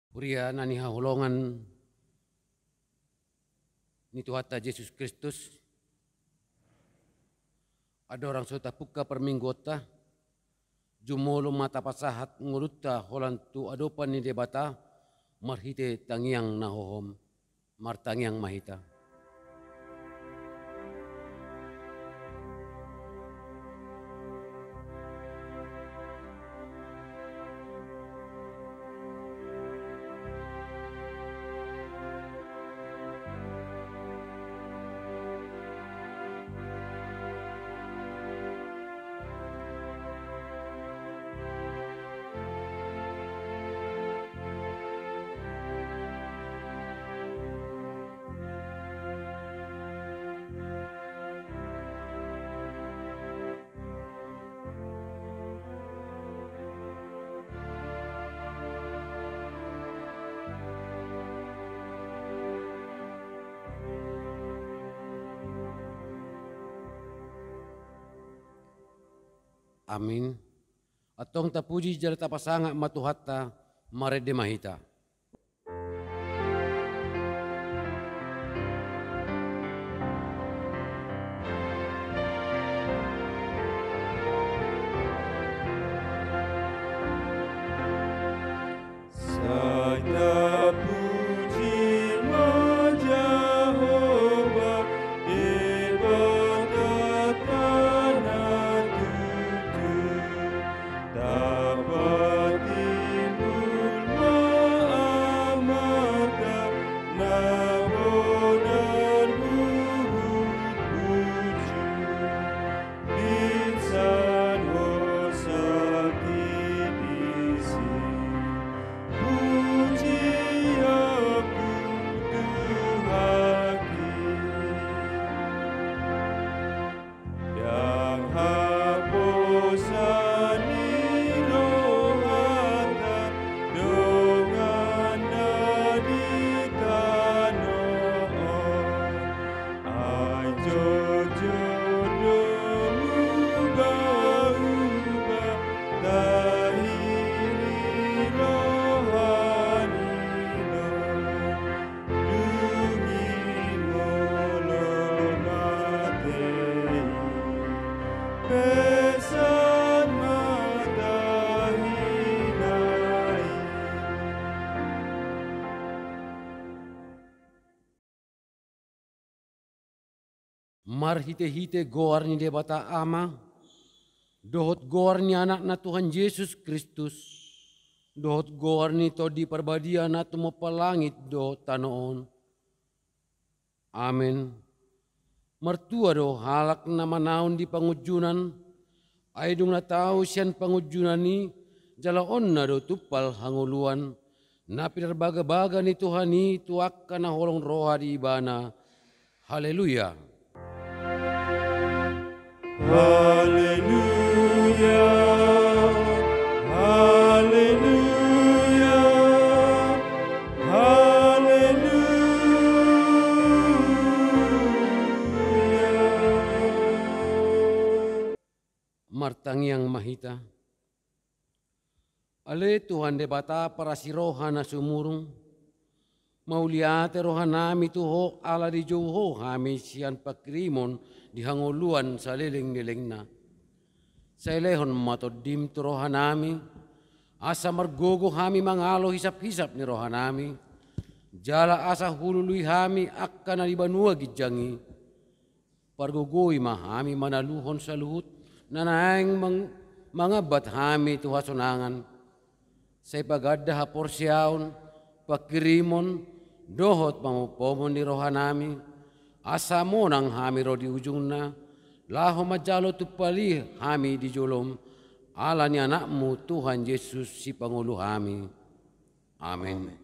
Huria nani hahulongan ni Tuhata Yesus Kristus. Ada orang sota puka perminggota, jumolo mata pasahat ngurutta holantu adopan ni debata, marhite tangiang nahohom, martangiang mahita. Amin. Atong tapuji jala tapasanga matuhatta marede mahita. Mar hite-hite goar ni debata ama, dohot goar ni anak na Tuhan Yesus Kristus, dohot goar ni to di perbadia na tumo palangit do tanoon. Amin. Mertua do halak na manaon di pangujunan, ay dong na tao siyan pangujunan ni, jalaon na do tupal hanguluan, na pinarbaga-baga ni Tuhan ni tuak ka na holong roha di ibana. Haleluya. Haleluya, haleluya, haleluya. Martangiang mahita. Ale Tuhan debata para si roha na sumurong. Mauliate roha nami tuho ala di jauho hami siyan pakrimon di hanguluan sa liling-liling na. Sa ilehon matodim to roha nami, asa margogo hami mangalo hisap-hisap ni roha nami, jala asa hulului hami akka na libanua gijangi, pargogoy mahami manaluhon sa luhut, nanaeng mangabat hami tuhasonangan, sa ipagadda haporsyaon, pakirimon, dohot mamupomon ni roha nami, asa mo nang hami ro di ujung na, laho majalo tupali hami di jolom, ala ni anakmu Tuhan Yesus si Pangulo hami. Amin.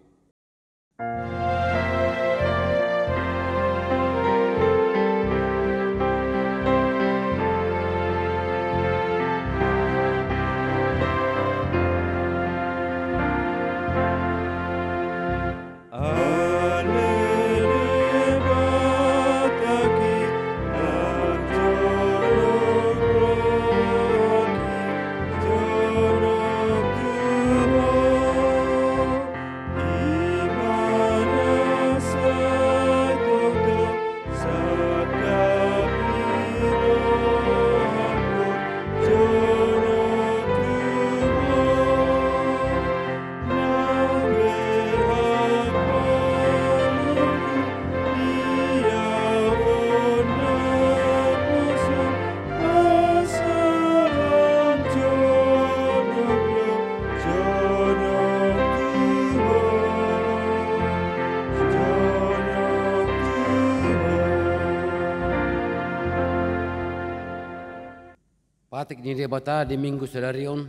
Patik ni debata di minggu sedarion,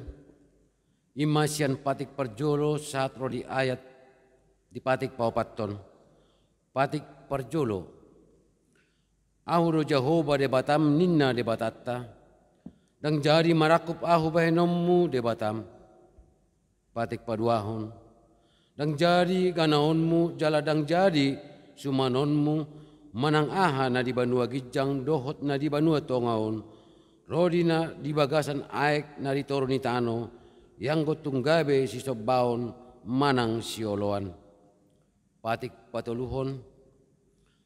imasian patik perjolo saat rodi ayat di patik paupaton. Patik perjolo. Ahu do Jehovah debatam ninna debatatta. Dan jadi marakup ahu bahenommu debatam. Patik paduahon. Dan jadi ganaonmu jala dang jadi sumanonmu manang aha na di banua gijang dohot na di banua tongaon. Rodi na di bagasan aek na di toroni tano yang gotunggabe si sobaon manang sioloan. Patik patuluhon.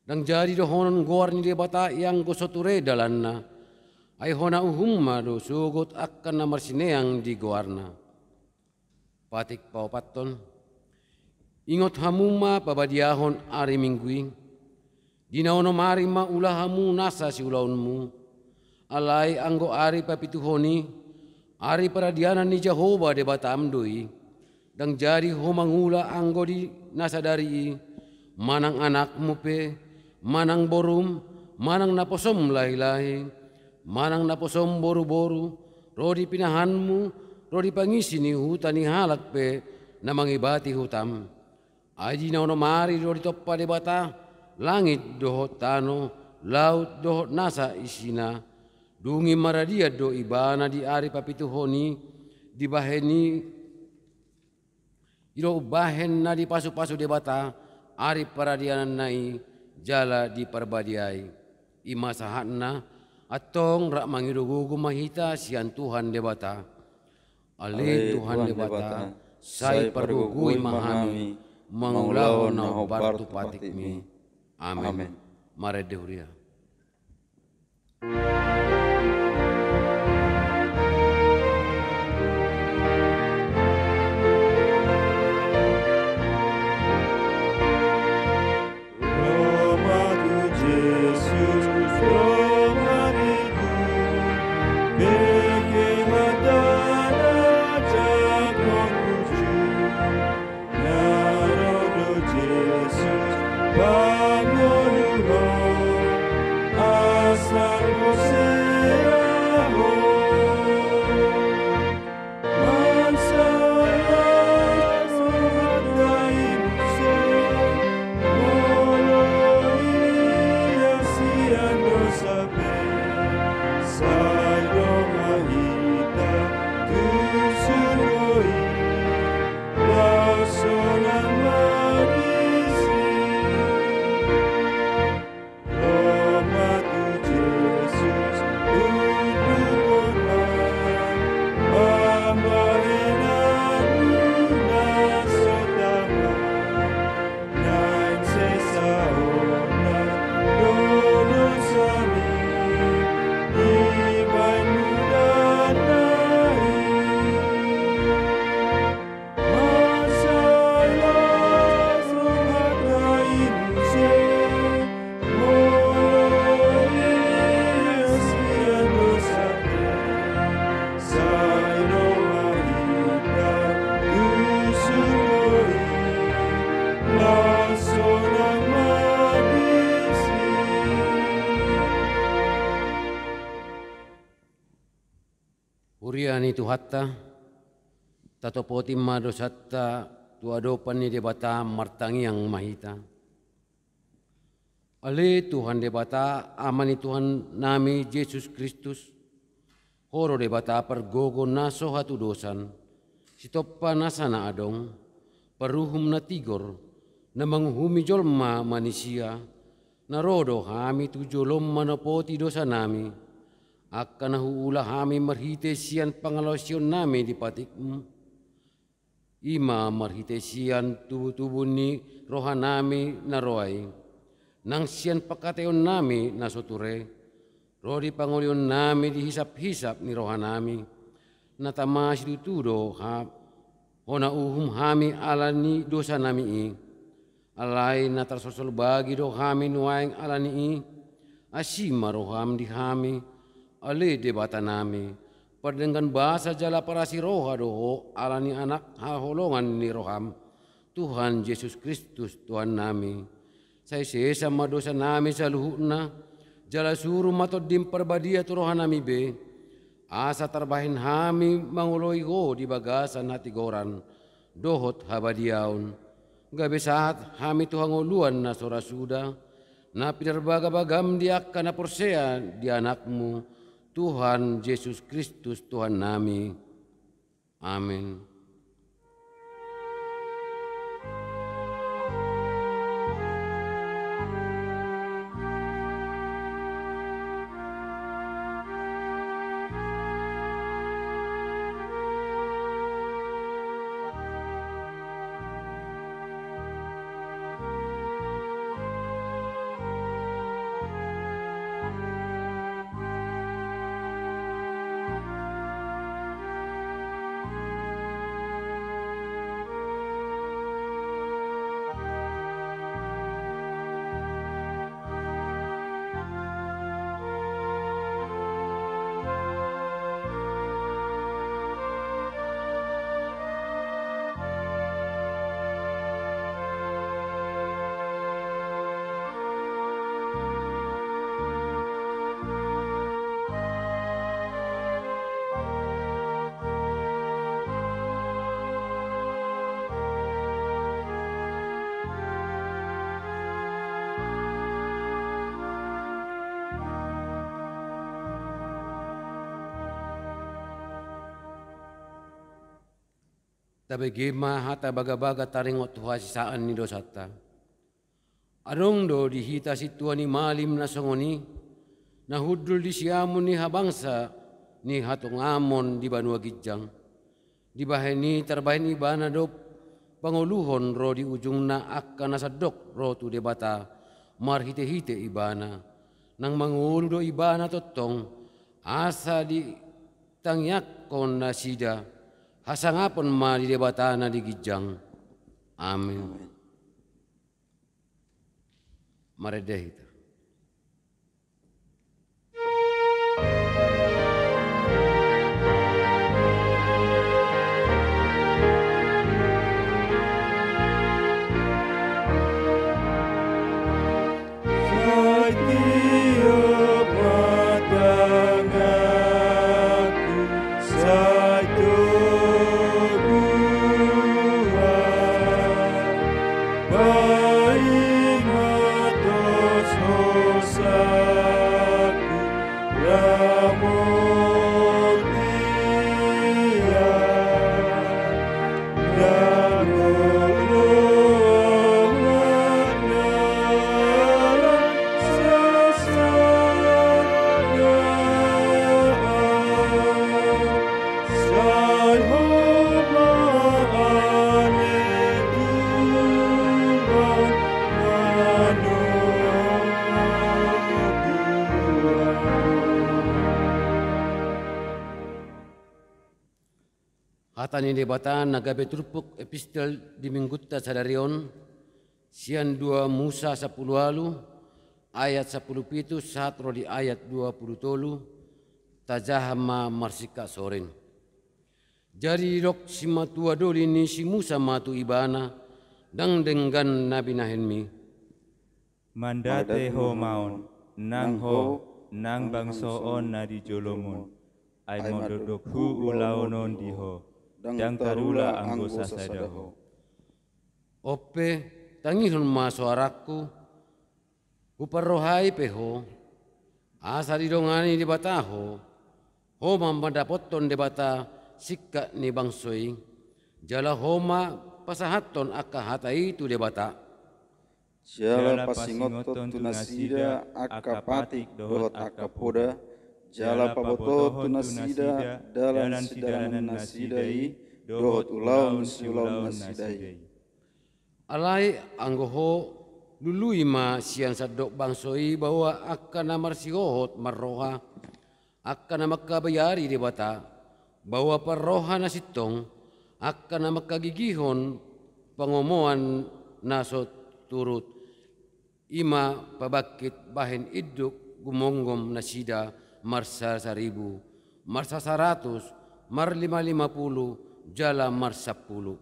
Dan jadi dohonon goar ni debata yang gosoture dalanna. Ay hona uhumma do sugot akan na marsineang di goarna. Patik paupaton. Ingot hamuma pabadiahon ari mingguing. Dinaono marima ulahamu nasa si ulaunmu. Alai anggo ari papituhoni, ari peradianan ni Jehovah debata amdoi. Dan jadi homangula anggo di nasadari. Manang anakmu pe, manang borum, manang naposom lahi-lahi. Manang naposom boru-boru, rodi pinahanmu, rodi pangisi ni hutan ni halak pe, na mangibati hutam. Aji na mari rodi toppa debata, langit dohot tano, laut dohot nasa isina. Dungi maradia do ibana di ari papituhoni, di baheni, ilo bahen na di pasu-pasu debata, ari paradianan nai, jala di perbadiai. Ima sahatna, atong rak mangirugugu mahita sian Tuhan debata. Ale Tuhan debata, sai pergugui mahami, mangulau na bartu patikmi. Amin. Mare dehuria. Uriani tuhatta, tatopoti madosatta, tuadopan ni debata martangi yang mahita. Ale Tuhan debata, amani Tuhan nami Yesus Kristus, horo debata pergogo naso hatu dosan, sitoppa nasana adong, peruhum na tigor, na manghumi jolma manusia, narodo hami tu jolom manopoti dosa nami, akan nahuula hami marhitesian pangalosyon nami di patikmu. Ima marhitesian tubuh-tubuh ni roha nami na roay. Nang siyan pakateon nami na soture. Rodi pangolion nami dihisap-hisap ni roha nami. Natamas ditudo ha. Hona uhum hami alani dosa nami i. Alay na tarsosol bagi do hami nuaing alani i. Asima roham di hami. Ale debata nami, perdengan bahasa jala parasi roha doho, alani anak haholongan ni roham, Tuhan Yesus Kristus Tuhan nami. Saya sesa madosa nami saluhuna, jala suruh matod dim perbadia tu roha nami be, Asa terbahin hami manguloi ho di bagasan hati goran, dohot habadiaun. Gabe saat hami Tuhan uluan na sora suda, na pidarbaga-bagam di akan na porsea di anakmu, Tuhan Yesus Kristus Tuhan nami. Amin. Tabe gema hata baga-baga taringot tuhasisaan ni dosata. Arong do dihita si tuan ni malim na songoni, na hudul di siamun ni habangsa ni hatong amon di Banua Gijang. Di baheni terbahin ibana do panguluhon ro di ujung na akka nasadok ro tu debata marhite-hite ibana. Nang mangulu do ibana totong asa di tangyak kon na sida. Hasangapon ma di debatana di Gijang. Amin. Maredeh itu. Hatani debatan nagabe turpuk epistel di minggutta sadarion sian 2 Musa 10 alu ayat 10 pitu saat rodi ayat 20 tajahama marsika soren. Jadi rok si matua doli ni si Musa matu ibana dang denggan nabi nahenmi. Mandate ho maon nang nang bangsoon na di jolomun ay mododok hu ulaonon diho. Dang tarula anggo sasadaho. Ope tangihon ma suaraku uparohai peho asa didongani di bataho ho mamadapoton di bata sikka ni bangsoi jala homa pasahaton akka hata itu di bata jala pasingoton tunasida akka patik dohot akka poda jala paboto tunasida dalam sidanan nasidai dohot ulaun siulaun nasidai. Alai anggoho lului ma sian sadok bangsoi bahwa akan namar sihohot marroha akan namakka bayari di bata bahwa parroha nasitong akan namakka gigihon pangomoan nasot turut ima pabakit bahin iduk gumonggom nasida marsa 1000, marsa 100, mar 550, jala mar 10.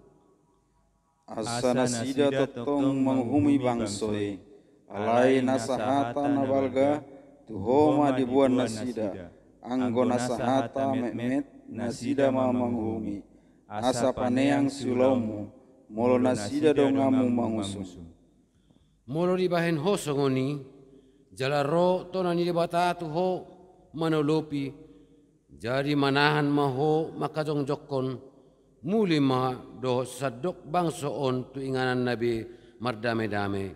Asa nasida totong menghumi bangsoi, alai nasahata nabalga, tuhoma dibuan nasida, anggona sahata met nasida mamanghumi, asa paneang sulomu, molo nasida dongamu mangusum. Molo di bahen ho songoni, jalaro tonani di batatu ho manolopi, jadi manahan maho makajongjokon, muli ma do sadok bangsoon tu inganan nabi mardame-dame.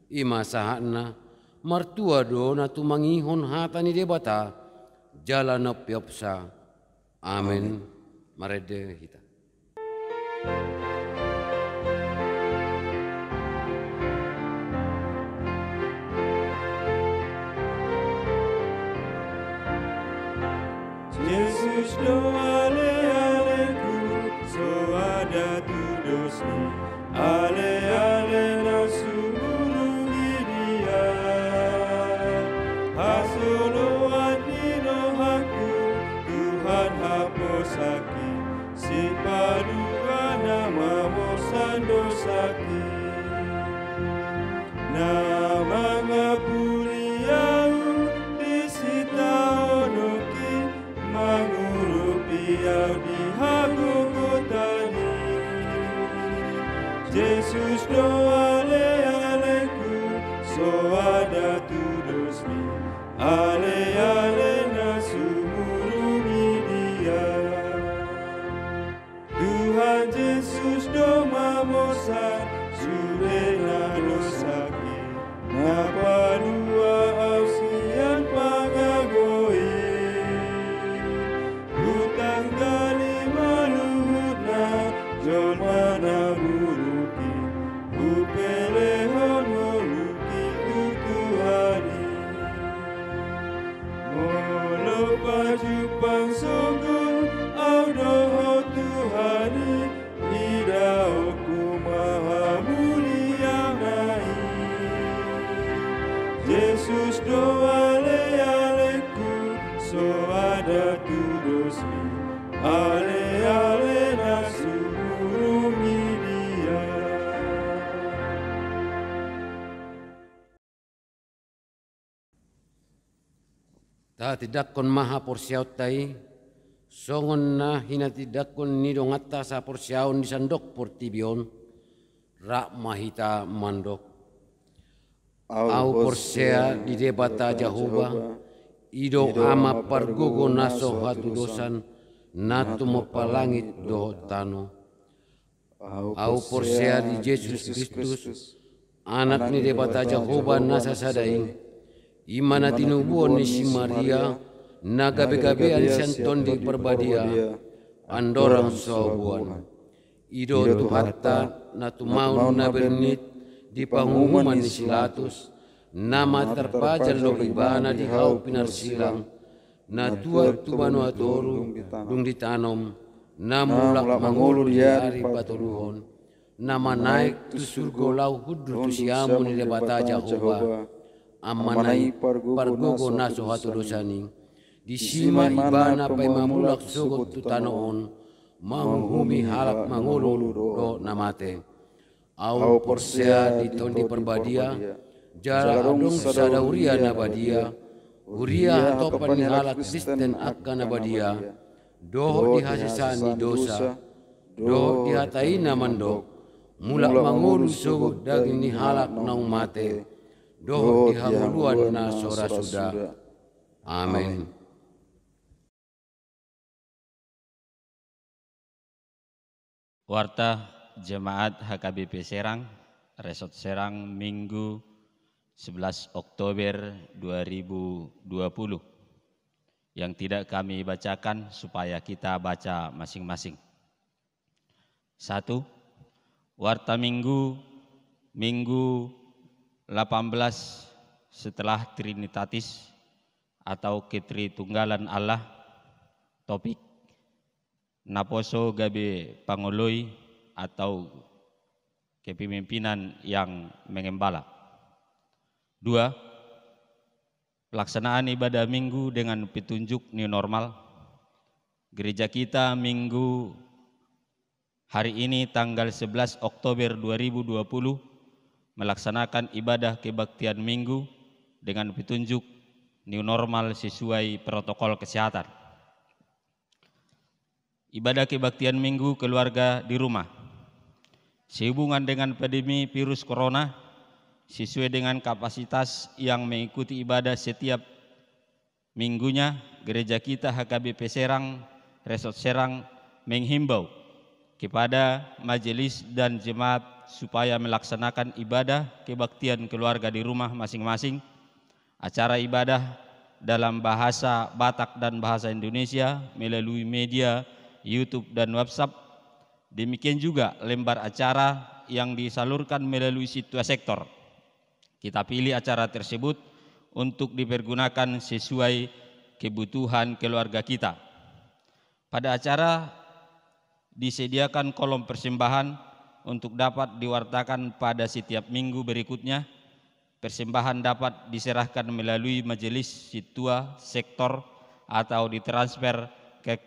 Ima sahatna, martua do na tu mangihon hatani di bata, jala nopiopsa. Amin. Marede hita. Yesus do ale aleku, so ada tu dosni, ale ale nasumurungi dia. Hasolo adino haku, Tuhan hapusaki, si paduka nama mosan dosaki. Nama ngapuri yang disita onoki, mangurupi au di hagugutani. Yesus do ale aleku, so ada tu dosmi, ale ale nasumurungi dia. Tuhan Yesus do mamosan, surena dosaki, napa dua ausian pangagoi. Hutang gali maluhutna, jolmana buruki, upele honoluki tutuhani. Molo pajupang sogun, audoho Tuhani, ida oku maha mulia nai. Yesus do ale aleku, so ada tu dosmi, ale ale nasumurungi dia. Ta tidak kon maha porsiaut tai, songon na hina tidak kon nidong atta sa porsiaun di sandok portibion, rak mahita mandok. Au porsea di debata Jehovah, ido ama pargogo naso hatu dosan, natu mopalangit do tano. Au porsea di Yesus Kristus, anak ni debata Jehovah nasa sadai, imana tinubuan ni si Maria, na gabe-gabean senton di perbadia, andorang sobuan. Ido tu hatta na tumaun na bernit, di pangumuman ni Silatus, nama terpajal lo ibana di hau pinarsilang, na tua tubano atoru, dung ditanom, na mulak mangolo di hari patuluhon, nama naik tu surgo lau hudru tu siamu ni debata Jehovah, amanai pargogo naso hatu dosani, di sima ibana pai mamulak sogot tu tanoon, manghumi halak mangolo do namate. Au porsea di tondi perbadia, jara adong sada uria nabadia, uria topan ni halak Kristen akan nabadia, doh dihasisani dosa, doh dihatai namandok, mulak mangulu sugut daging ni halak naung mate, doh dihanguluan na sora sudah. Amin. Warta Jemaat HKBP Serang, Resort Serang, Minggu 11 Oktober 2020. Yang tidak kami bacakan supaya kita baca masing-masing. 1. Warta Minggu 18 setelah Trinitatis atau Ketritunggalan Allah. Topik Naposo gabe pangoloi atau kepemimpinan yang mengembala. 2. Pelaksanaan ibadah minggu dengan petunjuk new normal. Gereja kita minggu hari ini tanggal 11 Oktober 2020 melaksanakan ibadah kebaktian minggu dengan petunjuk new normal sesuai protokol kesehatan. Ibadah kebaktian Minggu Keluarga di Rumah. Sehubungan dengan pandemi virus corona, sesuai dengan kapasitas yang mengikuti ibadah setiap minggunya, gereja kita HKBP Serang, Resort Serang menghimbau kepada majelis dan jemaat supaya melaksanakan ibadah kebaktian keluarga di rumah masing-masing, acara ibadah dalam bahasa Batak dan bahasa Indonesia melalui media YouTube dan WhatsApp. Demikian juga lembar acara yang disalurkan melalui situs sektor. Kita pilih acara tersebut untuk dipergunakan sesuai kebutuhan keluarga kita. Pada acara disediakan kolom persembahan untuk dapat diwartakan pada setiap minggu berikutnya. Persembahan dapat diserahkan melalui majelis situa sektor atau ditransfer ke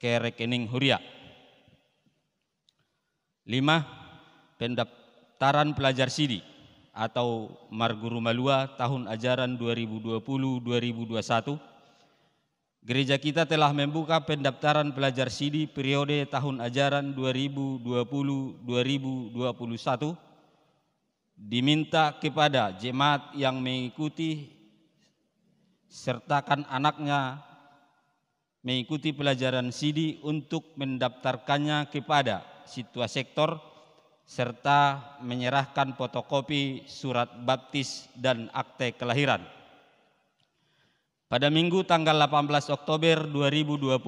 rekening Huria. 5. Pendaftaran pelajar Sidi atau Marguru Malua tahun ajaran 2020-2021. Gereja kita telah membuka pendaftaran pelajar Sidi periode tahun ajaran 2020-2021. Diminta kepada jemaat yang mengikuti sertakan anaknya mengikuti pelajaran Sidi untuk mendaftarkannya kepada situa sektor serta menyerahkan fotokopi surat baptis dan akte kelahiran. Pada Minggu tanggal 18 Oktober 2020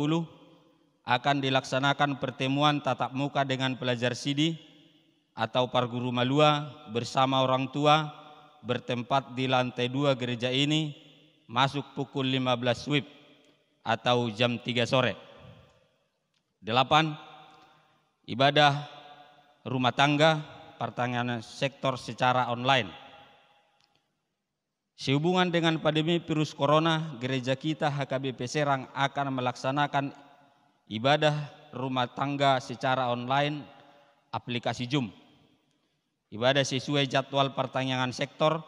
akan dilaksanakan pertemuan tatap muka dengan pelajar Sidi atau Parguru Malua bersama orang tua bertempat di lantai 2 gereja ini masuk pukul 15 WIB atau jam 3 sore. 8. Ibadah rumah tangga pertanian sektor secara online. Sehubungan dengan pandemi virus corona, gereja kita HKBP Serang akan melaksanakan ibadah rumah tangga secara online aplikasi Zoom. Ibadah sesuai jadwal pertanyaan sektor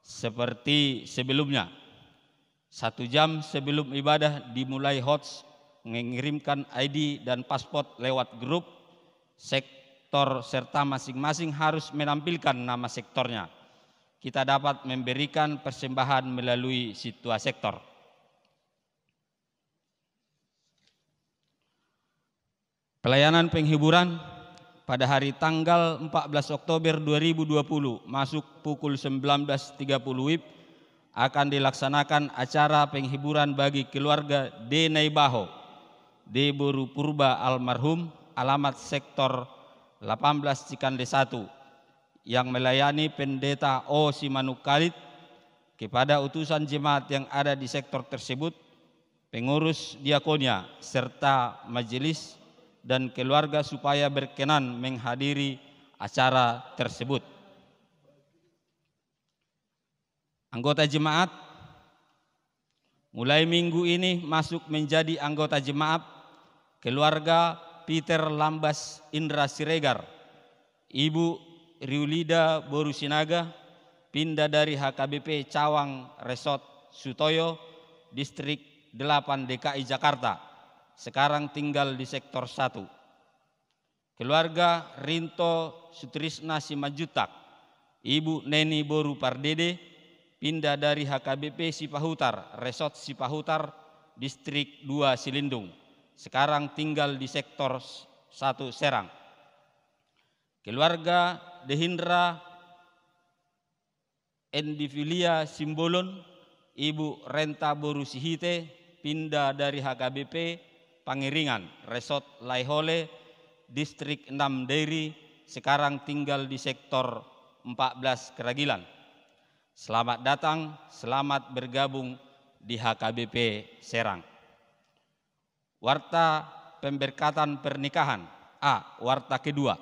seperti sebelumnya. 1 jam sebelum ibadah dimulai host mengirimkan ID dan paspor lewat grup sektor serta masing-masing harus menampilkan nama sektornya. Kita dapat memberikan persembahan melalui situa sektor. Pelayanan penghiburan pada hari tanggal 14 Oktober 2020 masuk pukul 19.30 WIB akan dilaksanakan acara penghiburan bagi keluarga D. Naibaho, D. Boru Purba almarhum, alamat sektor 18 Cikande 1, yang melayani pendeta O. Simanuk Khalid kepada utusan jemaat yang ada di sektor tersebut, pengurus diakonia, serta majelis dan keluarga supaya berkenan menghadiri acara tersebut. Anggota jemaat mulai minggu ini masuk menjadi anggota jemaat keluarga Peter Lambas Indra Siregar, Ibu Riulida Boru Sinaga, pindah dari HKBP Cawang Resort Sutoyo, Distrik 8 DKI Jakarta, sekarang tinggal di sektor 1. Keluarga Rinto Sutrisna Simajutak, Ibu Neni Boru Pardede, pindah dari HKBP Sipahutar, Resort Sipahutar, Distrik 2 Silindung, sekarang tinggal di sektor 1 Serang. Keluarga Dehindra Endivilia Simbolon, Ibu Renta Boru Sihite, pindah dari HKBP Pangiringan, Resort Laihole, Distrik 6 Dairi, sekarang tinggal di sektor 14 Keragilan. Selamat datang, selamat bergabung di HKBP Serang. Warta pemberkatan pernikahan. A. Warta kedua.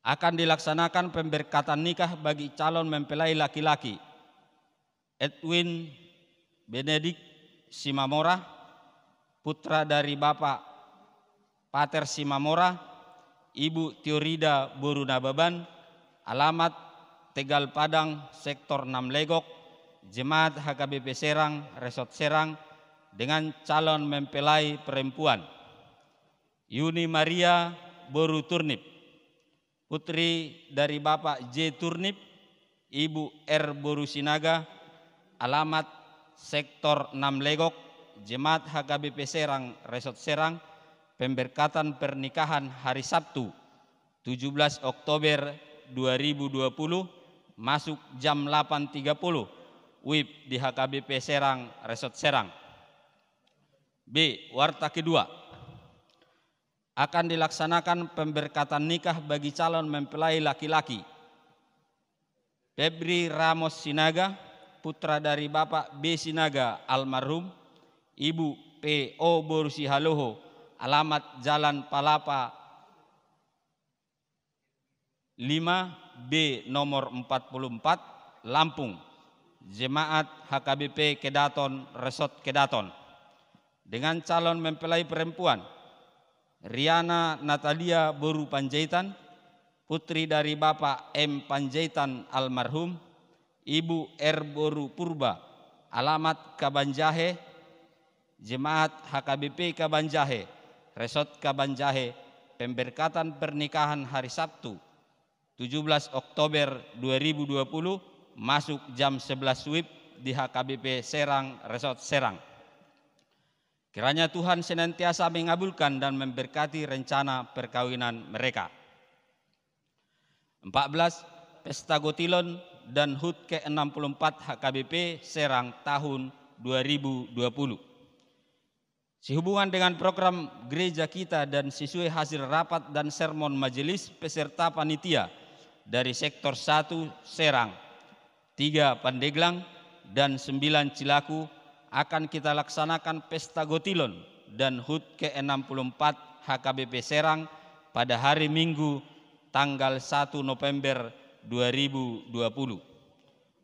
Akan dilaksanakan pemberkatan nikah bagi calon mempelai laki-laki Edwin Benedict Simamora, putra dari Bapak Pater Simamora, Ibu Teorida Boru Nababan, alamat Tegal Padang, Sektor 6 Legok, Jemaat HKBP Serang, Resort Serang dengan calon mempelai perempuan Yuni Maria Boru Turnip, putri dari Bapak J. Turnip, Ibu R. Boru Sinaga, alamat Sektor 6 Legok, Jemaat HKBP Serang, Resort Serang, pemberkatan pernikahan hari Sabtu 17 Oktober 2020 masuk jam 8.30 WIB di HKBP Serang, Resort Serang. B. Warta kedua, akan dilaksanakan pemberkatan nikah bagi calon mempelai laki-laki Febri Ramos Sinaga, putra dari Bapak B. Sinaga almarhum, Ibu P.O. Borusi Haloho, alamat Jalan Palapa 5B nomor 44, Lampung, Jemaat HKBP Kedaton, Resort Kedaton, dengan calon mempelai perempuan Riana Natalia Boru Panjaitan, putri dari Bapak M. Panjaitan almarhum, Ibu R. Boru Purba, alamat Kabanjahe, Jemaat HKBP Kabanjahe, Resort Kabanjahe, pemberkatan pernikahan hari Sabtu 17 Oktober 2020 masuk jam 11 WIB di HKBP Serang, Resort Serang. Kiranya Tuhan senantiasa mengabulkan dan memberkati rencana perkawinan mereka. 14. Pesta Gotilon dan HUT ke-64 HKBP Serang tahun 2020. Sehubungan dengan program gereja kita dan sesuai hasil rapat dan sermon majelis peserta panitia dari Sektor 1 Serang, 3 Pandeglang, dan 9 Cilaku, akan kita laksanakan Pesta Gotilon dan HUT ke-64 HKBP Serang pada hari Minggu tanggal 1 November 2020.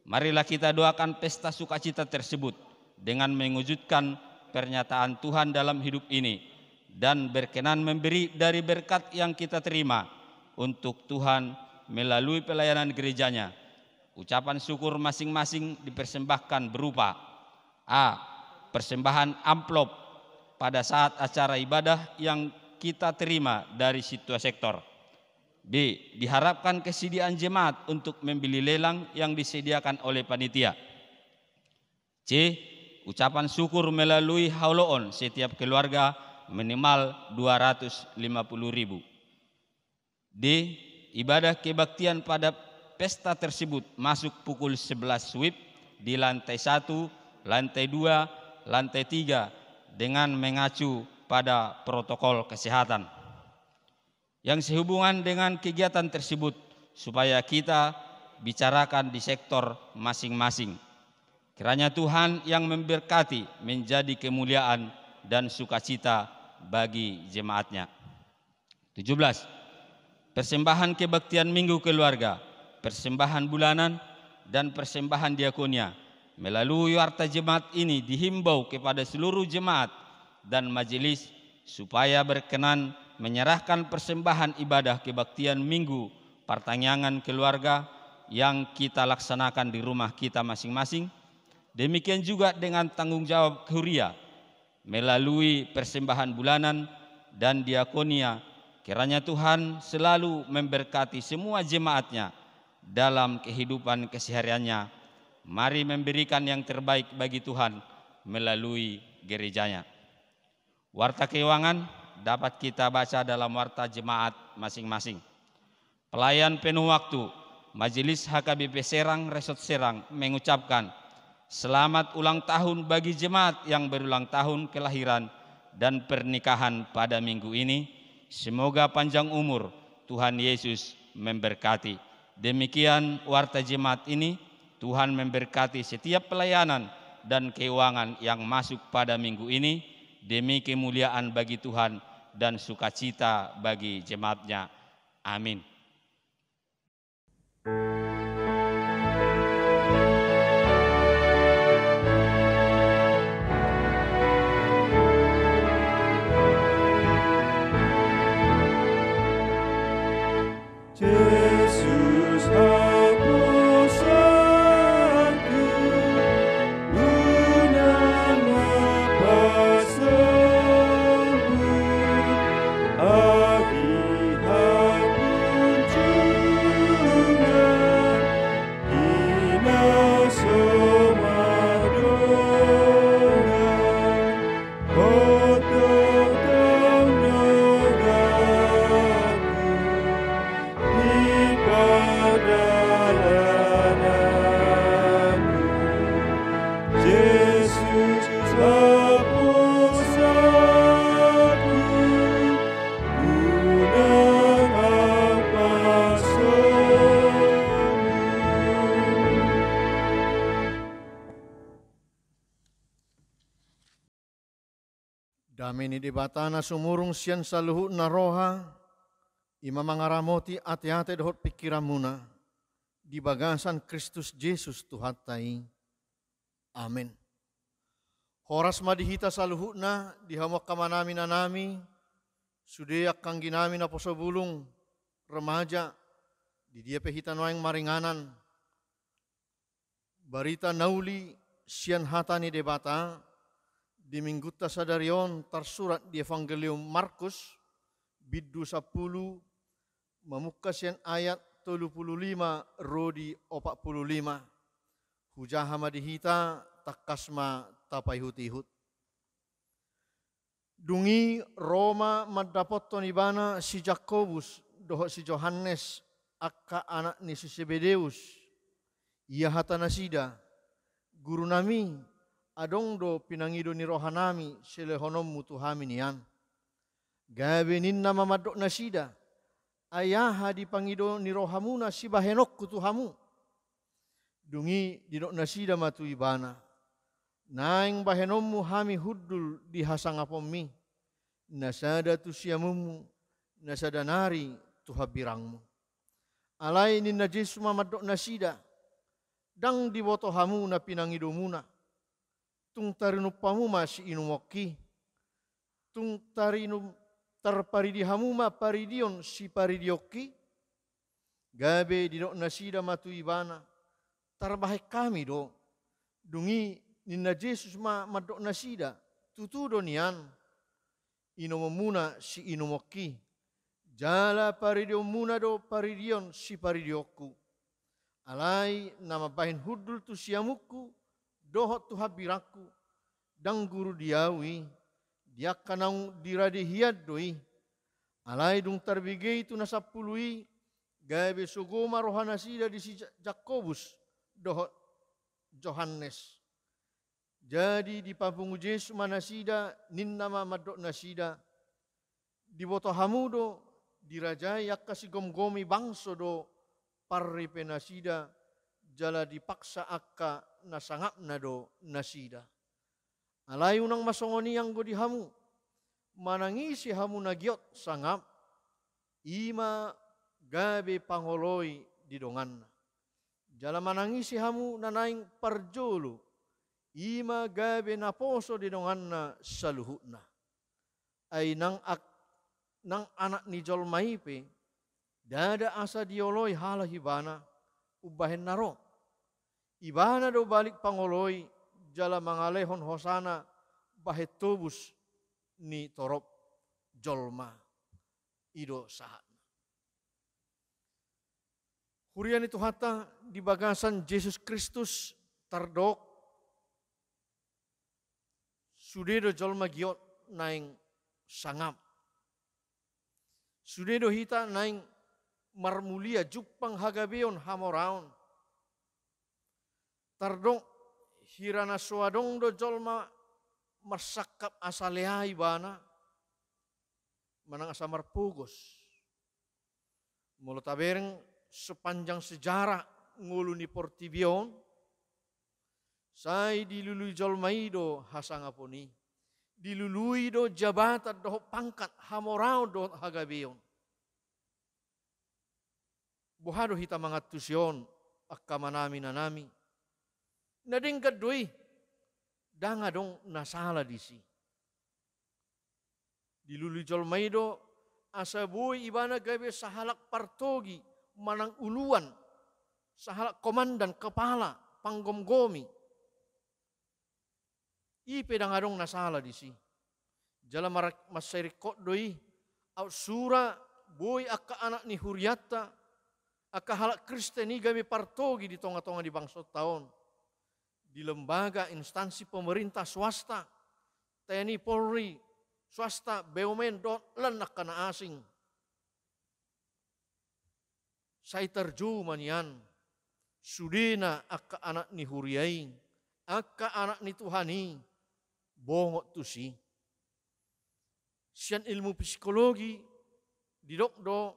Marilah kita doakan pesta sukacita tersebut dengan mewujudkan pernyataan Tuhan dalam hidup ini dan berkenan memberi dari berkat yang kita terima untuk Tuhan melalui pelayanan gerejanya. Ucapan syukur masing-masing dipersembahkan berupa A. Persembahan amplop pada saat acara ibadah yang kita terima dari situa sektor. B. Diharapkan kesediaan jemaat untuk membeli lelang yang disediakan oleh panitia. C. Ucapan syukur melalui hauloon setiap keluarga minimal 250.000. D. Ibadah kebaktian pada pesta tersebut masuk pukul 11 WIB di lantai 1, lantai 2, lantai 3 dengan mengacu pada protokol kesehatan. Yang sehubungan dengan kegiatan tersebut supaya kita bicarakan di sektor masing-masing. Kiranya Tuhan yang memberkati menjadi kemuliaan dan sukacita bagi jemaatnya. 17. Persembahan kebaktian minggu keluarga, persembahan bulanan, dan persembahan diakonia. Melalui warta jemaat ini dihimbau kepada seluruh jemaat dan majelis supaya berkenan menyerahkan persembahan ibadah kebaktian minggu pertanyaan keluarga yang kita laksanakan di rumah kita masing-masing. Demikian juga dengan tanggung jawab kuria melalui persembahan bulanan dan diakonia. Kiranya Tuhan selalu memberkati semua jemaatnya dalam kehidupan kesehariannya. Mari memberikan yang terbaik bagi Tuhan melalui gerejanya. Warta keuangan dapat kita baca dalam warta jemaat masing-masing. Pelayan penuh waktu, Majelis HKBP Serang, Resort Serang mengucapkan selamat ulang tahun bagi jemaat yang berulang tahun kelahiran dan pernikahan pada minggu ini. Semoga panjang umur, Tuhan Yesus memberkati. Demikian warta jemaat ini. Tuhan memberkati setiap pelayanan dan keuangan yang masuk pada minggu ini demi kemuliaan bagi Tuhan dan sukacita bagi jemaatnya. Amin. Yesus hapus aku Kami ni debatana sumurung sian saluhu na roha, ima mangaramoti ati-ati dohot pikiramuna, di bagasan Kristus Yesus Tuhatai. Amin. Horas madihita saluhu na, dihamok kamanami na nami, sudeyak kang ginami na posobulong, remaja, di dia pehita noang maringanan, barita nauli sian hatani debata, di mingguta sadarion tersurat di Evangelium Markus biddu 10 memuka sian ayat 35 rodi 45 hujaha madihita takasma tapai hutihut. Dungi Roma madapotton ibana si Jakobus doho si Johannes akka anak ni si Zebedeus ia hatanasida guru nami adong do pinangido ni rohanami selehonom mutuhami nian. Gabe ninna mamadok nasida ayaha di pangido ni rohamuna si bahenok kutuhamu. Dungi dinok nasida matu ibana. Naing bahenommu hami huddul di hasangapomi. Nasada tusiamumu nasada nari tuhabirangmu. Alai ninna Jesu mamadok nasida dang dibotohamu na pinangido muna. Tung tarinu pamuma si inumoki, tung tarinu tarparidi hamuma paridion si paridioki, gabe didok nasida matu ibana, tarbahek kami do, dungi ninna Yesus madok nasida, tutudo nian, inomomuna si inumoki, jala paridion muna do paridion si paridioku, alai nama bahin hudul tu siamuku, dohot tu habiraku, dang guru diawi, dia kanang diradi hiad doi, alai dung terbigay tu nasapului, gabe sugoma rohanasida di si Jakobus, dohot Johannes. Jadi di papungu Yesus manasida, ninnama madok nasida, di boto hamudo, dirajai akka si gom-gomi bangso do, parri penasida, jala dipaksa akka nasangap na do nasida. Alay unang masongoni ang godi hamu, manangisi hamu nagyot sangap, ima gabe pangoloy didongan na. Jala manangisi hamu nanaing parjolo, ima gabe naposo didongan na saluhut na. Ay nang anak ni Jolmaipe, dada asa dioloy halahibana, ubahen naro. Ibana do balik pangoloy jala mangalehon hosana bahet tobus ni torop jolma ido sahat. Hurian itu hata di bagasan Yesus Kristus tardok sudedo jolma giot naing sangap. Sudedo hita naing marmulia jupang hagabeon hamoraon. Tardong hirana suadong do jolma masakap asalehai bana manang asa marpugos. Mula tabereng sepanjang sejarah ngulu ni Portibion sai dilului jolmai do hasangaponi. Dilului do jabatan do pangkat hamorao do hagabeon. Buhado hita mangatusion akka manami nanami. Nading kadui, danga dong nasala disi. Dilului jolmaido, asabui ibana gabe sahalak partogi, manang uluan, sahalak komandan kepala, panggom-gomi. Ipe danga dong nasala disi. Jala masirikot doi, au sura, boy akka anak ni Huriata, akka halak Kristeni gabe partogi di tonga-tonga di bangsot taon. Di lembaga instansi pemerintah swasta, TNI Polri, swasta, BUMN, lenak kana asing. Saya terjuman yan, sudena akka anak ni Huriai, akka anak ni Tuhani, bongot tu si. Sian ilmu psikologi, didok do,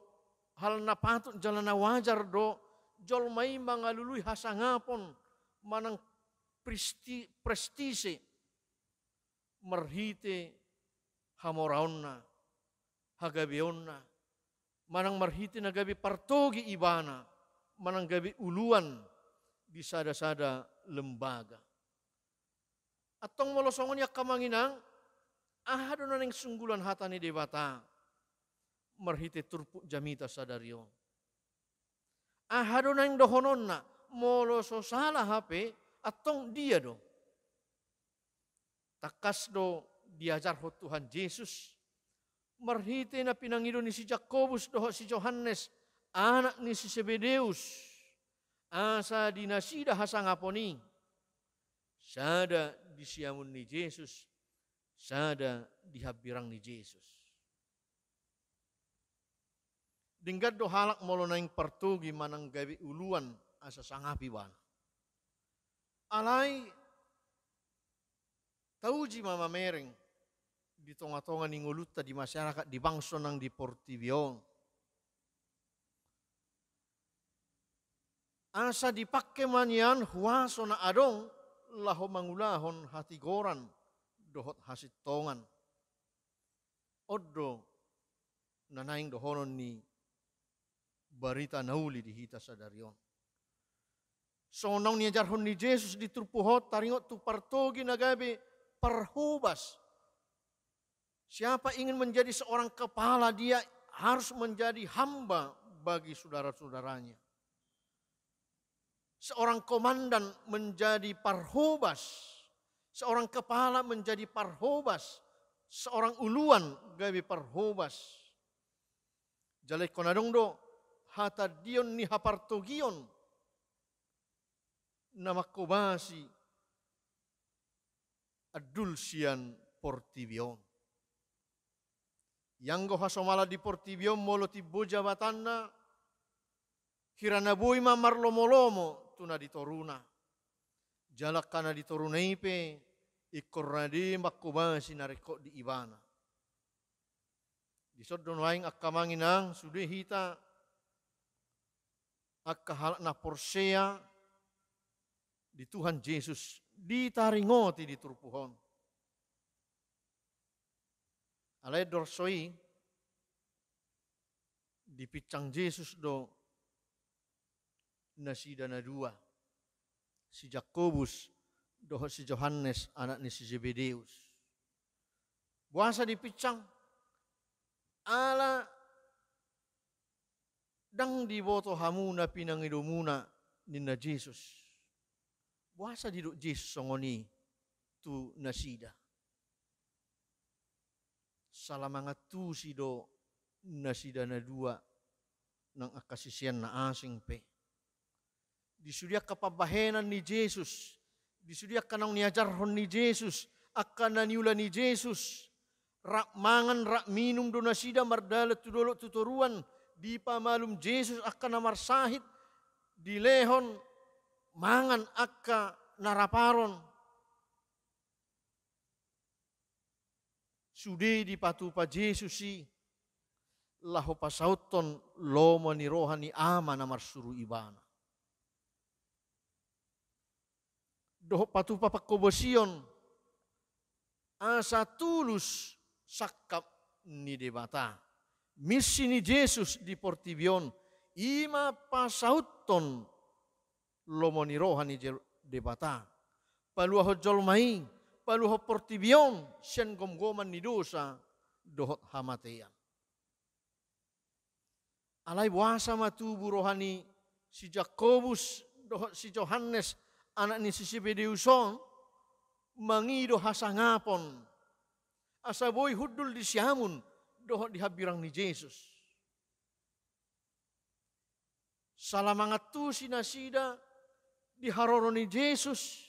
hal na patut jalan na wajar do, jolmai mangalului hasangapon, manang prestise merhite hamoraonna, hagabeonna, manang marhiti na gabi partogi ibana, manang gabi uluan di sada-sada lembaga. Atong molosongon yak kamanginang, ahado na ng sunggulan hata ni debata, marhiti turpu jamita sadaryo. Ahado na yung dohonon na, moloso sala hape, atong dia do. Takas do diajar ho Tuhan Yesus, marhiti na pinangido ni si Jacobus doho si Johannes, anak ni si Zebedeus, asa dinasida hasangaponi, sada disiamun ni Yesus, sada dihabirang ni Yesus. Dinggat do halak molo na yung partugi manang gabi uluan asa sangapi bana. Alay, tauji mamamereng di tonga-tonga ni nguluta di masyarakat di bangso nang di Portivion. Asa dipakke manyan huwaso na adong laho mangulahon hatigoran dohot hasitongan. Oddo nanaing dohonon ni barita nauli di hita sadaryon. So nang niajarhon ni Jesus di turpuhot taringot tu partogi nagabi parhubas. Siapa ingin menjadi seorang kepala, dia harus menjadi hamba bagi saudara-saudaranya. Seorang komandan menjadi parhubas. Seorang kepala menjadi parhubas. Seorang uluan gabi parhubas. Jalai konadong do, hata dion ni hapartogion. Nama kobasi adulsian Portivion. Yang go hasomala di Portivion molo tibo jabatanna hirana boy mamarlomo-lomo tuna ditoruna. Jalak kana ditorunaipe ikorrade makobasi nareko di ibana. Disodon waing akkamanginang sudah hita akkahalak na porsea di Tuhan Yesus ditaringoti di turpuhon. Alay dorsoi dipicang Yesus do nasida na dua. Si Jacobus doho si Johannes anak ni si Zebedeus. Buasa dipicang ala dang diboto hamuna pinangidumuna ni na Jesus. Buasa di do Jesus songoni tu nasida. Salamangat tu si do nasida na dua ng akasisiyan na asing pe. Disudiak kapabahenan ni Jesus. Disudiak kanang niajarhon ni Jesus. Akan naniula ni Jesus. Rak mangan, rak minum do nasida mardalat tudolok tuturuan. Di pamalum Jesus akan namarsahit. Di lehon mangan akka naraparon. Sude di patupa Jesus si laho pasauton lomo ni rohani ama na marsuru ibana. Doho patupa pakobosion asa tulus sakap ni debata. Misi ni Jesus di Portivion ima pasauton lomo ni rohani debata. Paluaho jolmai, paluaho Portivion, siyan gomgoman ni dosa, dohot hamatean. Alay buasa matubu rohani si Jacobus, dohot si Johannes, anak ni si Zebedeuson, mangido hasangapon. Asaboy hudul di siamun, dohot dihabirang ni Jesus. Salamangat tu sinasida, diharoro ni Jesus,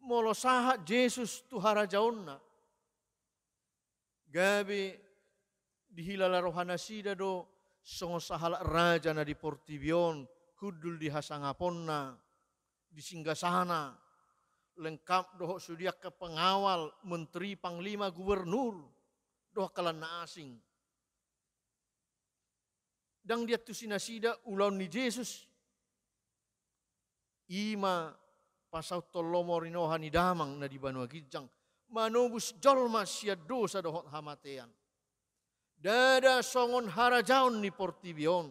molosaha Jesus tu harajaon na. Gabi dihilala rohana sida do songosahala raja na di Portivion, hudul di hasangapon na, di singgasana, lengkap doho sudiak ke pengawal, menteri, panglima, gubernur, doho kalan na asing. Dang dia tu sinasida ulaun ni Jesus, ima pasau tolomo rinoha ni damang na di Banua Gijang, manubus jolma sia dosa dohot hamatean. Dada songon harajaon ni portibion.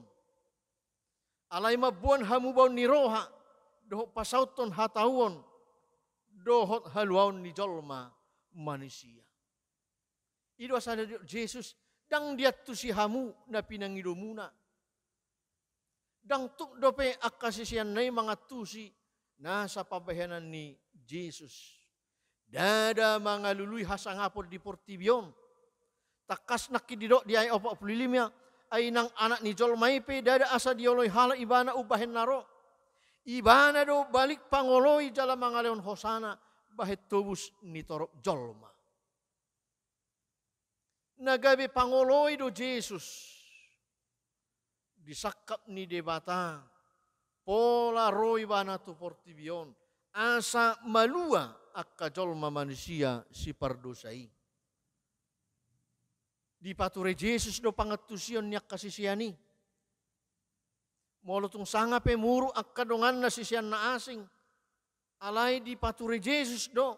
Alai mabuan hamubaon ni roha dohot pasauton hatauon dohot haluaon ni jolma manusia. Ido asada Yesus dang dia tu si hamu na pinangidomuna. Dang tuk dope akasisian nai mangatusi nasa pabahanan ni Yesus. Dada mangalului hasangapod di portibion. Takas nakididok di ay 45 ay nang anak ni Jolmaipe dada asa dioloy hala ibana ubahen naro. Ibana do balik pangoloy jala mangaleon hosana bahet tobus ni torok Jolma. Nagabe pangoloy do Yesus. Disakap ni debata pola roy bana tu portibion asa malua akka jolma manusia si pardosai. Di pature Yesus do pangatusion niya kasisiani. Molotong sanga pe muru akka dongan na sisian na asing. Alay di pature Yesus do.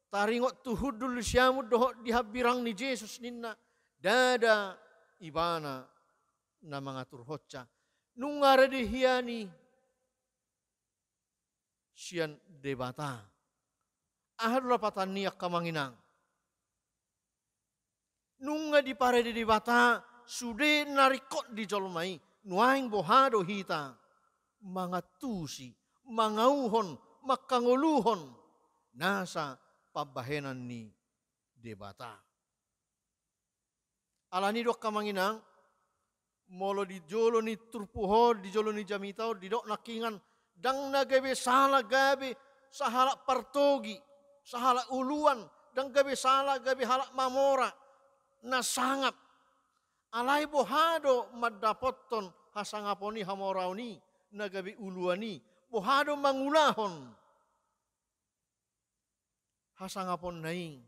Taringot tuhudul siamud do dihabirang ni Yesus ninna. Dada ibana na mga turhotsa. Nung aradihiani siyan debata. Ahad lapatan niya kamanginang. Nung nga di pare di debata, sude narikot di jolmai. Nuaing bohado hita. Mga tusi, mga uhon, makanguluhon. Nasa pabahenan ni debata. Alani do kamanginang, molo di jolo ni turpuho, di jolo ni jamitao, di dok nakingan, dang nagabe salah gabe, sahala partogi, sahala uluan, dang gabe salah gabe halak mamora, nasangap. Alay bohado madapoton hasangaponi hamorauni, nagabe uluani, bohado mangulahon. Hasangapon naing,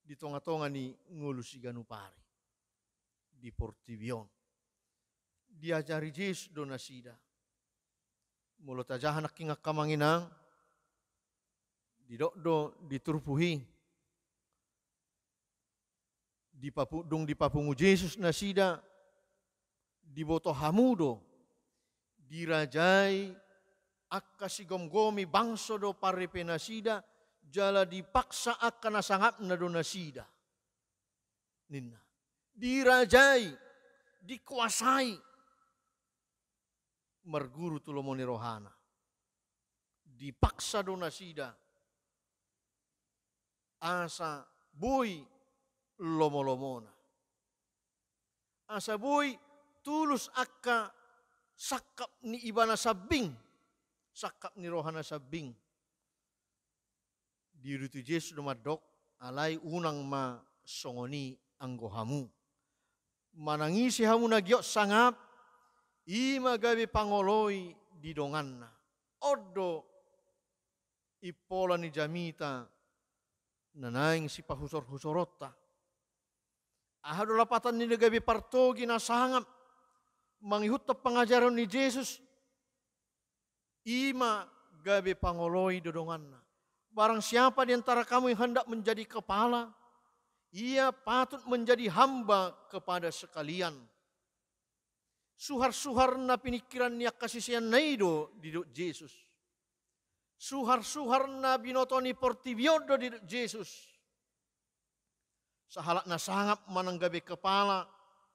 di tonga-tonga ni ngulusi ganupari. Di portibion. Diajari Yesus do nasida. Mulut ajahan naking kamanginang. Didokdo diturpuhi. Dipapudung dipapungu Yesus nasida. Diboto hamudo. Dirajai akka sigomgomi bangso do parepe nasida. Jala dipaksa akka nasangap na do nasida. Ninna. Dirajai, dikuasai, merguru tulomoni rohana, dipaksa do nasida, asa boy lomolomona, asa boy tulus akka sakap ni ibana sabing, sakap ni rohana sabing, dirutu Yesus do madok, alai unang ma songoni anggohamu. Manangisi hamu nagyok sangap, ima gabi pangoloy di donganna. Odo ipola ni jamita, nanaing si pahusor-husorota. Ahado lapatan ni gabi partogi na sangap, mangihutap pengajaran ni Yesus, ima gabi pangoloy di donganna. Barang siapa di antara kamu yang hendak menjadi kepala, ia patut menjadi hamba kepada sekalian. Suhar-suhar na pinikiran niya kasisian naido di Yesus. Suhar-suhar na binotoni portibiodo di Yesus. Sahalak na sangap mananggabi kepala,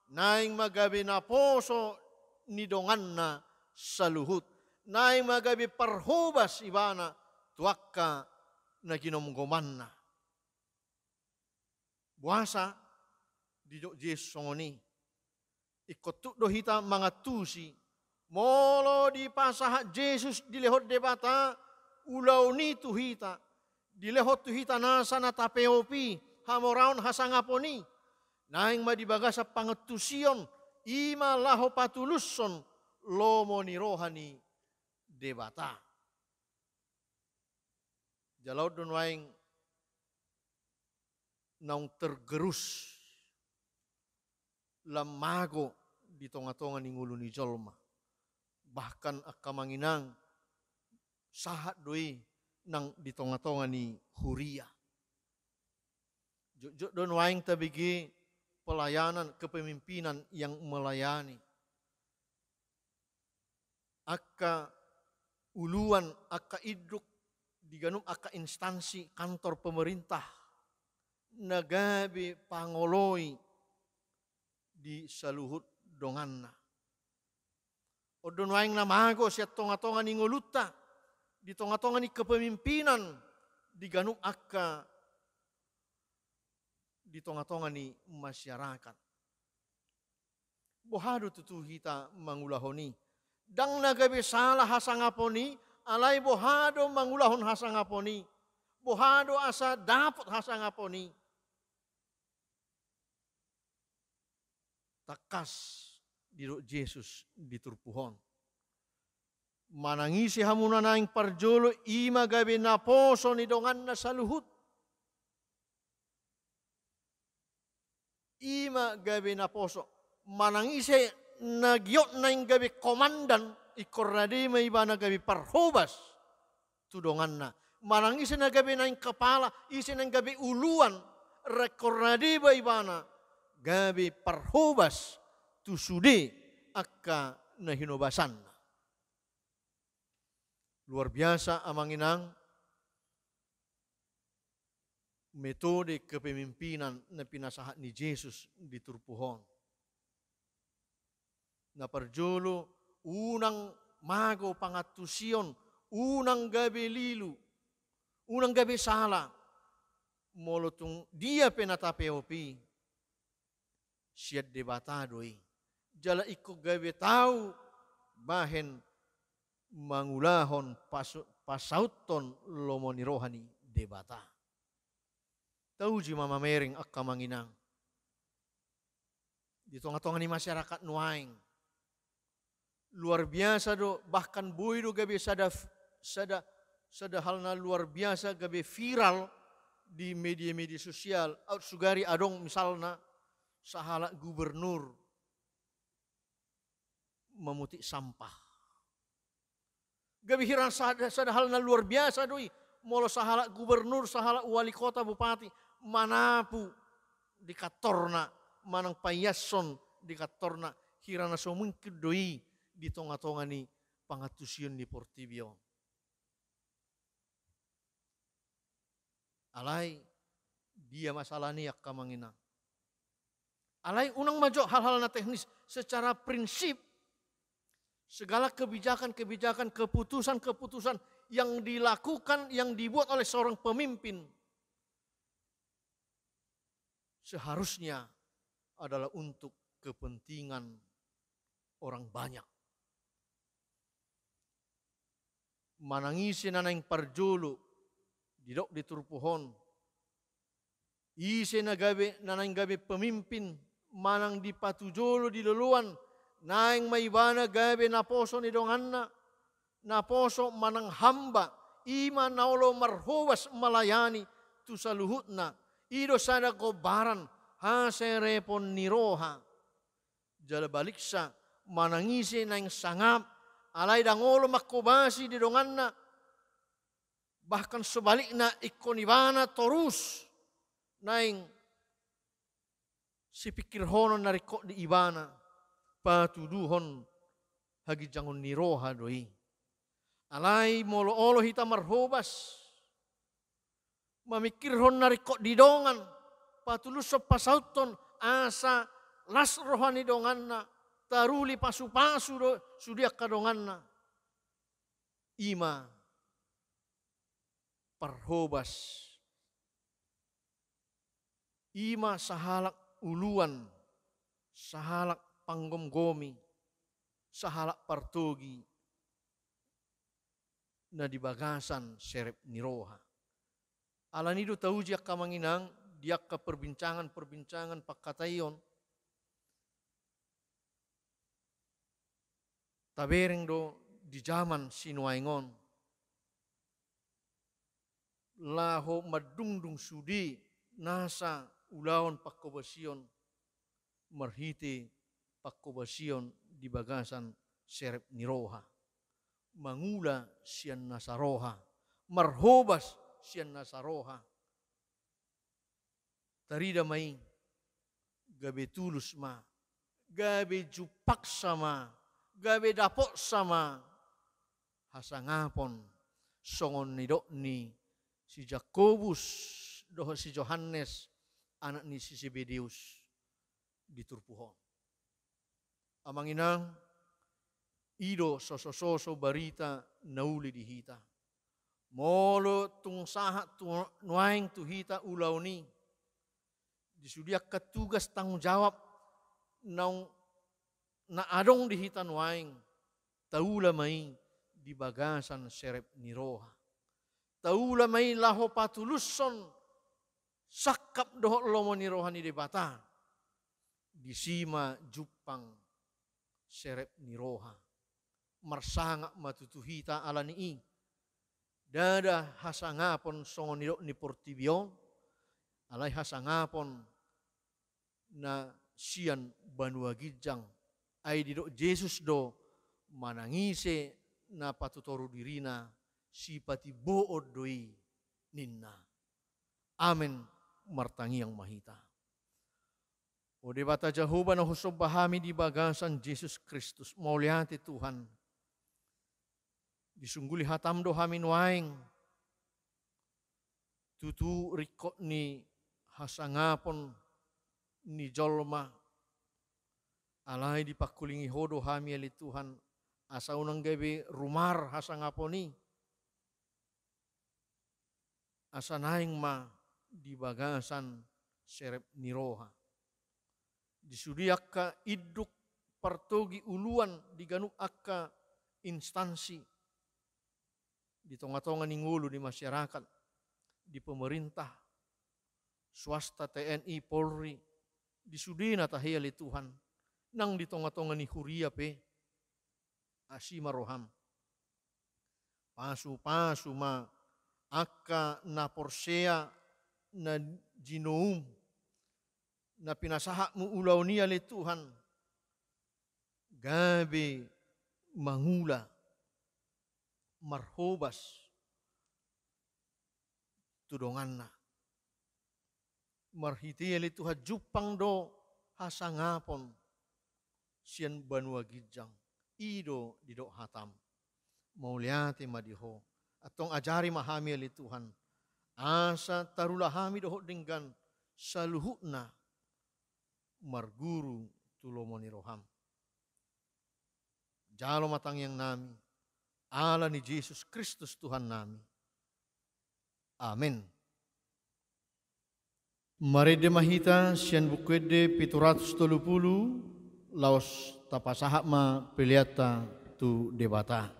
naing magabi na poso nidongan na saluhut. Naing magabi parhubas ibana tuakka na ginomgoman na. Buasa di Yesus songoni. Ikotuk do hita mga tusi. Molo di pasahat Yesus dilehot debata. Ulaw ni tuhita. Dilehot tuhita nasa na tapeopi. Hamoraon hasangaponi. Naing madibaga sa pangetusion. Ima laho patuluson. Lomo ni rohani debata. Jalaw dun waing naung tergerus lamago di tonga-tonga ni ngulu ni jolma. Bahkan akamanginang sahat doi nang di tonga-tonga ni huria. Jujur don waing tabigi pelayanan kepemimpinan yang melayani. Aka uluan, aka idruk diganum aka instansi kantor pemerintah nagabi pangoloi di saluhut donganna. Odon waing namago siya tonga-tonga ni ngoluta di tonga-tonga ni kepemimpinan diganum aka di tonga-tonga ni masyarakat. Bohado tutu kita mangulahoni. Dang nagabi salah hasangaponi, alay bohado mangulahon hasangaponi. Bohado asa dapat hasangaponi. Takas diro Yesus diturpuhon. Manangisi hamuna naing parjolo ima gabi naposo ni dongan na saluhut. Ima gabi naposo. Manangisi nagyot naing gabi komandan ikorradi may iba na gabi parhubas tudongan na. Manangisi na gabi naing kepala isi nang gabi uluan rekorradi ba iba na gabi parhubas tusudi akka nahinobasan. Luar biasa amanginang metode kepemimpinan na pinasahat ni Jesus di Turpuhon. Na parjolo unang mago pangatusion, unang gabi lilu, unang gabi sala, molotong dia penatapeopi, siya debatadoi. Jala iko gabi tau bahen mangulahon pasauton lomoni rohani debata. Tahu ji mama mering akka manginang. Di tongah-tongah ni masyarakat nuaing. Luar biasa do bahkan boy do gabi sada halna luar biasa gabi viral di media-media sosial. Out sugari adong misalna sahala gubernur memutik sampah. Gabi hirang sada halna luar biasa doi. Molo sahala gubernur, sahala wali kota, bupati manapu di katorna, manang payason di katorna hirana somungkid doi di tonga-tonga ni pangatusion ni Portibio. Alay dia masalah ni akka manginang. Alay unang majo hal-hal na teknis secara prinsip segala kebijakan-kebijakan, keputusan-keputusan yang dilakukan, yang dibuat oleh seorang pemimpin seharusnya adalah untuk kepentingan orang banyak. Manangisi nanaing parjolo didok di Turpuhon. Isi nanaing gabi pemimpin manang di patujolo di luluan naing maibana gabi naposo ni donganna naposo manang hamba ima naulo marhuwas malayani tu saluhutna ido sada kobaran haserepon niroha jala baliksa manangisi naing sangap alay dangolo makobasi di donganna bahkan sebaliknya ikonibana torus naing si pikir honon narikok di ibana patuduhon hagi jangon niroha doi. Alay molo-olo hita marhobas. Mamikirhon narikok di dongan. Patulus so pasauton asa las rohani donganna. Taruli pasu-pasu do sudiak kadonganna. Ima parhobas. Ima sahalak uluan. Sahalak panggom-gomi. Sahalak partogi. Na di bagasan serep niroha. Alanido tahu dia kamanginang, dia ke perbincangan pakatayon. Tabereng do di zaman sinuaingon. Laho madungdung sudi nasa ulaon pakobasion marhiti pakobasion di bagasan serep niroha. Mangula siyan nasaroha. Marhobas siyan nasaroha. tarida mai gabe tulus ma, gabe jupak sama, gabe dapok sama, hasangapon songon nidok ni si Jakobus doho si Yohanes anak ni si Zebedeus diturpuhon. Amanginang ido soso barita nauli di hita. Molo tung sahat nuaing tu hita ulau ni. Disudiak ketugas tanggung jawab na adong di hita nuaing. Taula mai di bagasan serep niroha. Taula mai laho patuluson sakap doho lomo niroha ni debata. Disima jupang serep niroha. Marsangak matutuhita ala ni dada hasangapon songon nidok ni portibion, alay hasangapon na sian banua gijang, ay didok Jesus do manangise na patutoru dirina si pati bood doi ninna. Amen martangi yang mahita. O debata Jehovah na husob bahami di bagasan Jesus Kristus. Mauliati Tuhan. Disungguli hatam do hamin waing. Tutu rikot ni hasangapon ni jolma. Alay dipakulingi hodo hami ali Tuhan. Asa unang gabi rumar hasangapon ni. Asa naing ma di bagasan serep niroha. Disudiak ka iduk partogi uluan diganuk akka instansi di tonga-tonga ningulu di masyarakat, di pemerintah, swasta TNI, Polri, disudina tahiyali Tuhan, nang di tonga-tonga ni huria pe, asima roham. Pasu-pasu ma akka na porsea na jinoum, na pinasahak mo ulaw niya li Tuhan, gabi mangula, marhobas, tudongan na. Marhitiya li Tuhan jupang do hasangapon, siyan banua gijang, ido dido hatam, mauliati madiho, atong ajari mahami li Tuhan, asa tarulahami doho dinggan, saluhut na, marguru tulomoni roham. Jalo matang yang nami, ala ni Jesus Kristus Tuhan nami. Amin. Marede mahita sian bukwede 730 laos tapasahak ma peliata tu debata.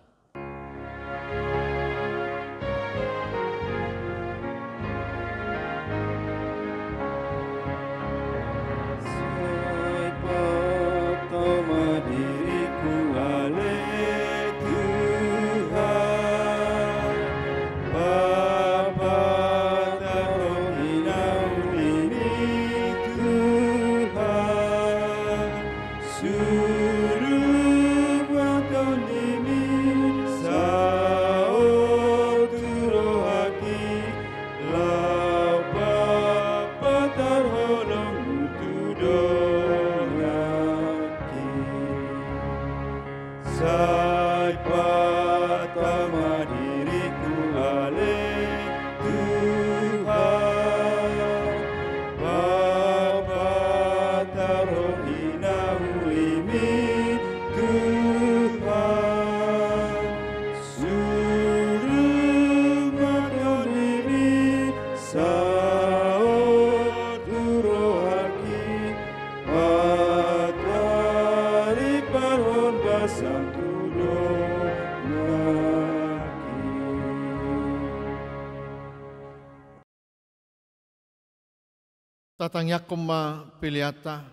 Tatangyak ma piliata,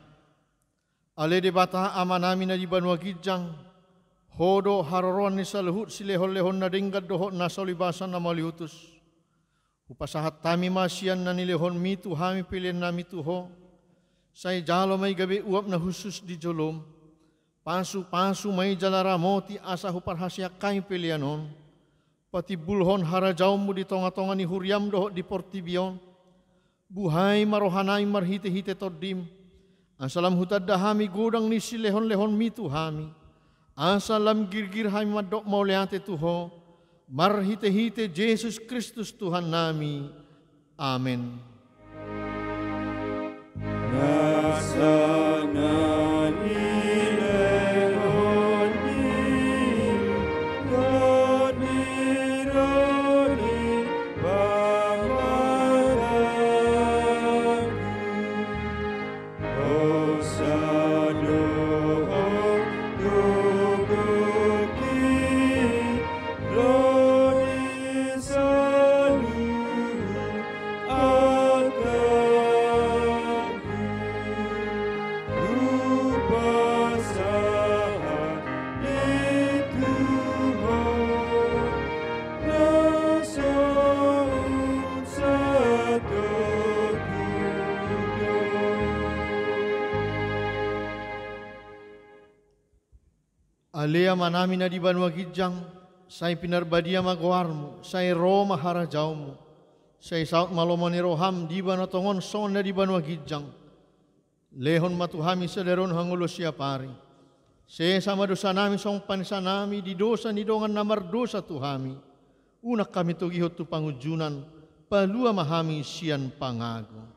ale debata amanami na di banua gijang, hodo haroron ni saluhut silehon-lehon na dinggat doho na solibasan na maliutus. Upasahat tami masian na nilehon mitu hami pilihan na mituho, say jalo may gabi uap na husus di jolom, pasu-pasu may jalara moti asa huparhasyak kami pilihanon, pati bulhon harajaw mo di tonga-tonga ni huriam doho di portibion, buhay marohanay marhite-hite toddim, asalam hutad dahami godang nisi lehon-lehon mitu hami, asalam girgir hami madok mauliate Tuho, marhite-hite Yesus Kristus Tuhan nami. Amen. Alea manami na di Banua Gijang, say pinarbadia magawarmu, say Roma harajaumu, say saut malomoni roham di banatongon son na di Banua Gijang, lehon matuhami sederon hangulo siapari, say sama dosa nami song panisanami di dosa ni dongan namar dosa tuhami, unak kami tugihot tu pangujunan, palua mahami sian pangago.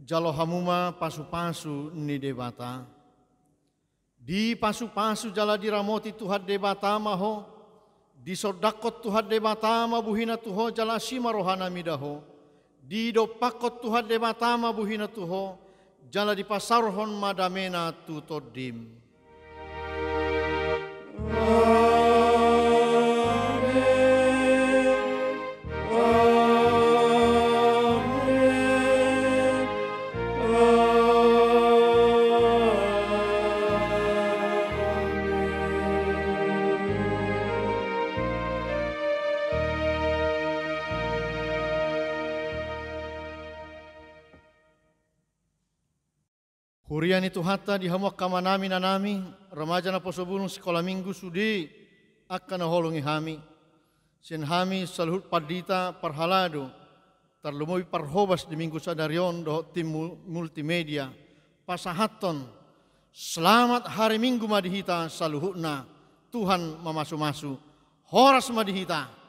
Jalo hamuma pasu-pasu ni debata. Di pasu-pasu jala diramoti Tuhan debata maho. Di sodakot Tuhan debata ma buhina Tuho jala sima rohana midaho. Di dopakot Tuhan debata ma buhina Tuho jala di pasarhon madamena tutodim. Hurian itu hatta di hamuak kamanami nanami, remaja na posobulung sekolah minggu sudi akan naholongi hami. Sen hami saluhut padita parhalado, terlumui parhobas di minggu sadarion do tim multimedia, pasahaton, selamat hari minggu madihita saluhutna, Tuhan mamasu-masu, horas madihita.